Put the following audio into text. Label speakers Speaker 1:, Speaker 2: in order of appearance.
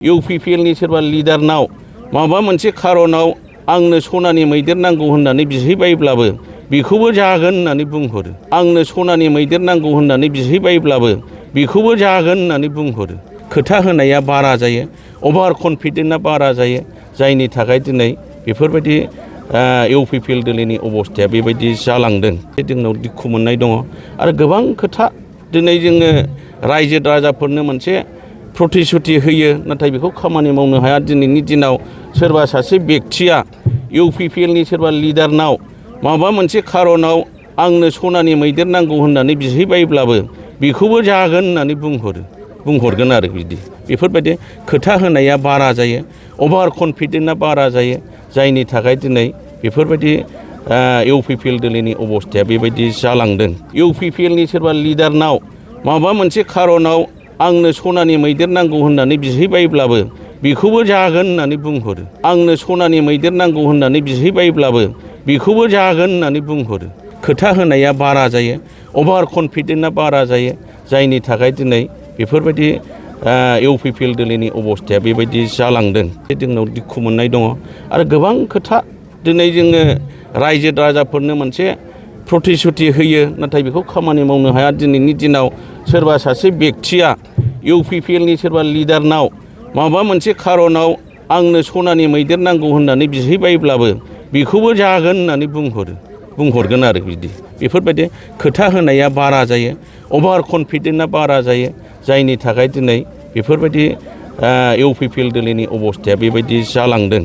Speaker 1: इउपिपिएलनि सोरबा लिडारनाव माबा मोनसे खारनाव आंनो सनानि मैदेर नांगौ होननानै बिहैबायब्लाबो बेखौबो जागोन होननानै बुंहरो। आंनो सनानि मैदेर नांगौ होननानै बिहैबायब्लाबो बेखौबो जागोन होननानै बुंहरो। खोथा होनाया बारा जायो, अभार कनफिडेन्टआ बारा जायो, जायनि थाखाय दिनै बेफोरबायदि इउपिपिएल दोलोनि अबस्थाया बेबायदि जालांदों। जोंनाव दुखु मोननाय दङ आरो गोबां खोथा दिनै जोङो रायजो राजाफोरनो मोनसे प्रतिश्रुति होयो, नाथाय बेखौ खामानि मावनो हाया। दिनैनि दिनाव सोरबा सासे बेक्तिया इउपिपिएलनि सोरबा लिडारनाव माबा मोनसे खारनाव आंनो सनानि मैदेर नांगौ होननानै बिहैबायब्लाबो बेखौबो जागोन होननानै बुंहरगोन आरो बिदि। बेफोरबायदि खोथा होनाया बारा जायो, अभार कनफिडेन्टआ बारा जायो, जायनि थाखाय दिनै बेफोरबायदि इउपिपिएल दोलोनि अबस्थाया बेबायदि जालांदों। इउपिपिएलनि सोरबा लिडारनाव माबा मोनसे खारनाव आंनो सनानि मैदेर नांगौ होननानै बिहैबायब्लाबो बेखौबो जागोन होननानै बुंहरो। आंनो सनानि मैदेर नांगौ होननानै बिहैबायब्लाबो बेखौबो जागोन होननानै बुंहरो। खोथा होनाया बारा जायो, अभार कनफिडेन्टआ बारा जायो, जायनि थाखाय दिनै बेफोरबायदि इउपिपिएल दोलोनि अबस्थाया बेबायदि जालांदों। जोंनाव दुखु मोननाय दङ आरो गोबां खोथा दिनै जोङो रायजो राजाफोरनो मोनसे प्रतिश्रुति होयो, नाथाय बेखौ खामानि मावनो हाया। दिनैनि दिनाव सोरबा सासे बेक्तिया इउपिपिएलनि सोरबा लिडारनाव माबा मोनसे खारनाव आंनो सनानि मैदेर नांगौ होननानै बिहैबायब्लाबो बेखौबो जागोन होननानै बुंहरगोन आरो बिदि। बेफोरबायदि खोथा होनाया बारा जायो, अभार कनफिडेन्टआ बारा जायो, जायनि थाखाय दिनै बेफोरबायदि इउपिपिएल दोलोनि अबस्थाया बेबायदि जालांदों।